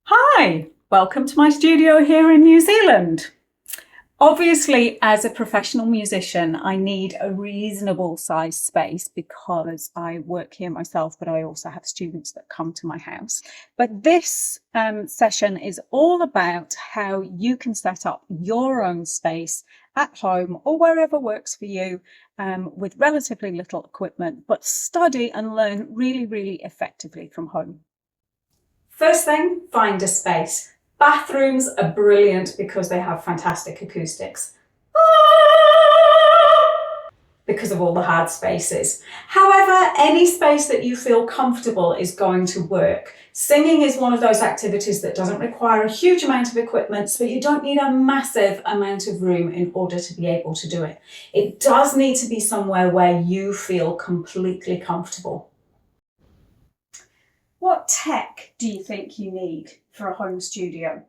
Hi, welcome to my studio here in New Zealand. Obviously, as a professional musician, I need a reasonable sized space because I work here myself, but I also have students that come to my house. But this session is all about how you can set up your own space at home or wherever works for you with relatively little equipment, but study and learn really, really effectively from home. First thing, find a space. Bathrooms are brilliant because they have fantastic acoustics. Because of all the hard spaces. However, any space that you feel comfortable is going to work. Singing is one of those activities that doesn't require a huge amount of equipment, so you don't need a massive amount of room in order to be able to do it. It does need to be somewhere where you feel completely comfortable. What tech do you think you need for a home studio?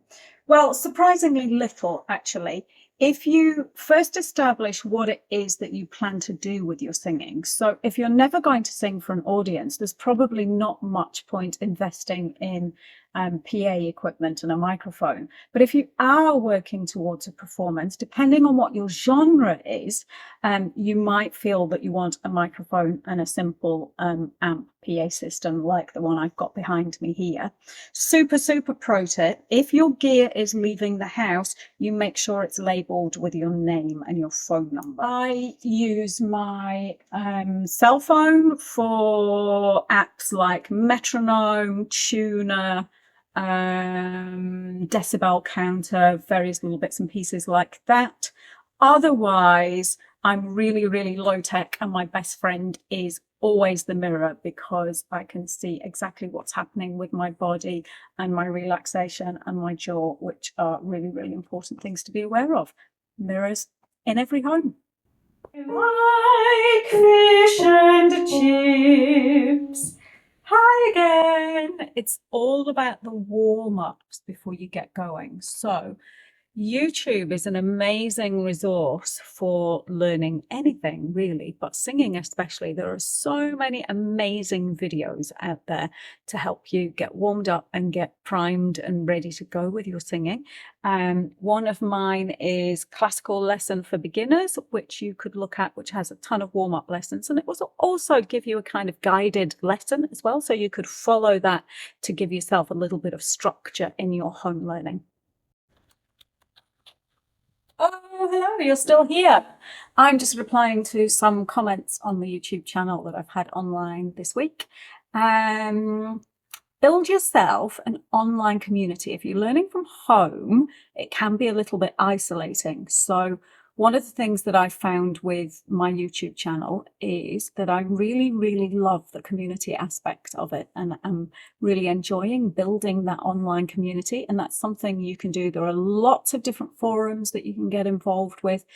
Well, surprisingly little, actually. If you first establish what it is that you plan to do with your singing. So if you're never going to sing for an audience, there's probably not much point investing in PA equipment and a microphone. But if you are working towards a performance, depending on what your genre is, you might feel that you want a microphone and a simple amp PA system like the one I've got behind me here. Super pro tip, if your gear is leaving the house, you make sure it's labelled with your name and your phone number. I use my cell phone for apps like metronome, tuner, decibel counter, various little bits and pieces like that. Otherwise, I'm really low tech, and my best friend is always the mirror because I can see exactly what's happening with my body and my relaxation and my jaw, which are really important things to be aware of. Mirrors in every home. Like fish and chips. Hi again. It's all about the warm-ups before you get going. So YouTube is an amazing resource for learning anything really, but singing especially. There are so many amazing videos out there to help you get warmed up and get primed and ready to go with your singing. One of mine is Classical Lesson for Beginners, which you could look at, which has a ton of warm-up lessons, and it will also give you a kind of guided lesson as well, so you could follow that to give yourself a little bit of structure in your home learning. Oh, hello, you're still here. I'm just replying to some comments on the YouTube channel that I've had online this week. Build yourself an online community. If you're learning from home, it can be a little bit isolating. So one of the things that I found with my YouTube channel is that I really love the community aspect of it, and I'm really enjoying building that online community, and that's something you can do. There are lots of different forums that you can get involved with.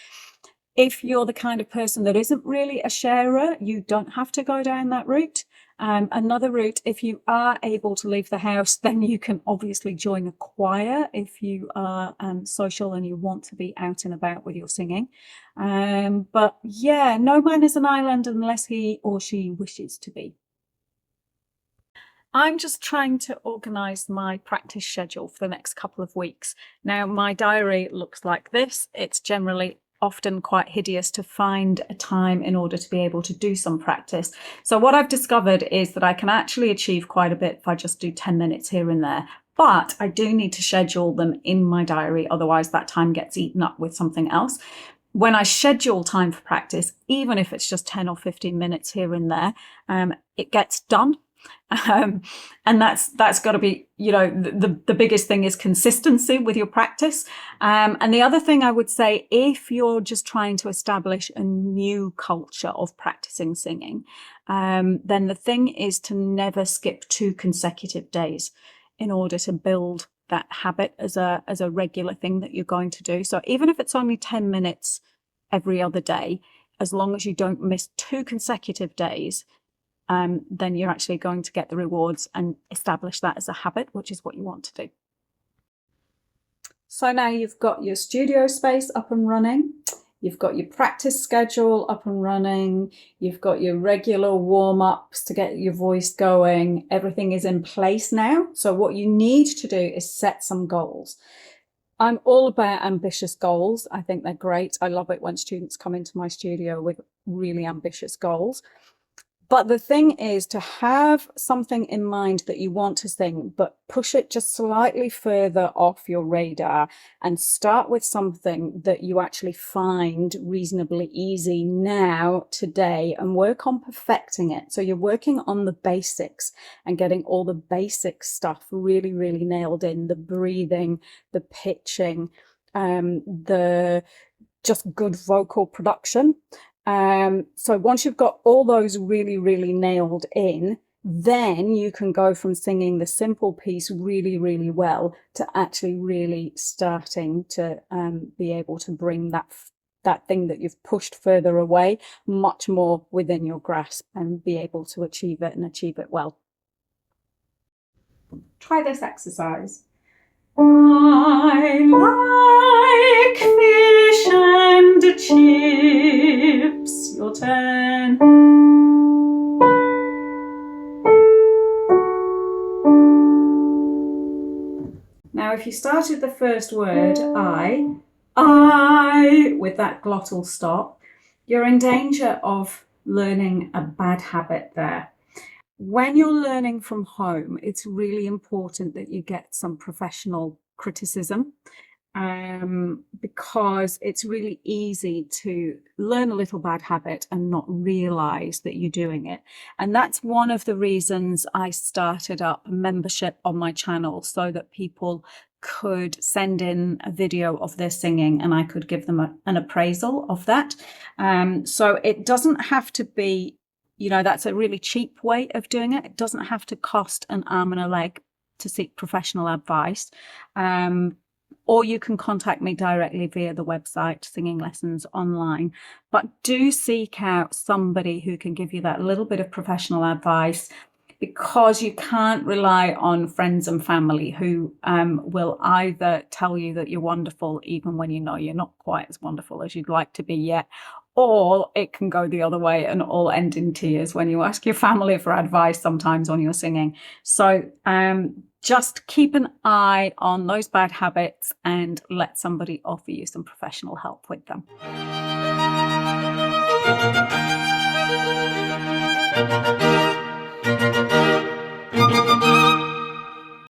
If you're the kind of person that isn't really a sharer, you don't have to go down that route. Another route, if you are able to leave the house, then you can obviously join a choir if you are social and you want to be out and about with your singing. But yeah, no man is an island unless he or she wishes to be. I'm just trying to organise my practice schedule for the next couple of weeks. Now, my diary looks like this. It's generally often quite hideous to find a time in order to be able to do some practice. So what I've discovered is that I can actually achieve quite a bit if I just do 10 minutes here and there. But I do need to schedule them in my diary, otherwise that time gets eaten up with something else. When I schedule time for practice, even if it's just 10 or 15 minutes here and there, it gets done. And that's got to be, you know, the biggest thing is consistency with your practice. And the other thing I would say, if you're just trying to establish a new culture of practicing singing, then the thing is to never skip 2 consecutive days in order to build that habit as a regular thing that you're going to do. So even if it's only 10 minutes every other day, as long as you don't miss 2 consecutive days, then you're actually going to get the rewards and establish that as a habit, which is what you want to do. So now you've got your studio space up and running. You've got your practice schedule up and running. You've got your regular warm-ups to get your voice going. Everything is in place now. So what you need to do is set some goals. I'm all about ambitious goals. I think they're great. I love it when students come into my studio with really ambitious goals. But the thing is to have something in mind that you want to sing, but push it just slightly further off your radar and start with something that you actually find reasonably easy now, today, and work on perfecting it. So you're working on the basics and getting all the basic stuff really, really nailed in, the breathing, the pitching, the just good vocal production. So once you've got all those really, really nailed in, then you can go from singing the simple piece really, really well to actually really starting to be able to bring that thing that you've pushed further away much more within your grasp and be able to achieve it and achieve it well. Try this exercise. I like fish and chips. Your turn. Now, if you started the first word, I, with that glottal stop, you're in danger of learning a bad habit there. When you're learning from home, it's really important that you get some professional criticism, because it's really easy to learn a little bad habit and not realize that you're doing it. And that's one of the reasons I started up membership on my channel, so that people could send in a video of their singing and I could give them an appraisal of that. So it doesn't have to be, that's a really cheap way of doing it. It doesn't have to cost an arm and a leg to seek professional advice. Or you can contact me directly via the website, Singing Lessons Online. But do seek out somebody who can give you that little bit of professional advice, because you can't rely on friends and family who will either tell you that you're wonderful even when you know you're not quite as wonderful as you'd like to be yet, or it can go the other way and all end in tears when you ask your family for advice sometimes on your singing. So just keep an eye on those bad habits and let somebody offer you some professional help with them.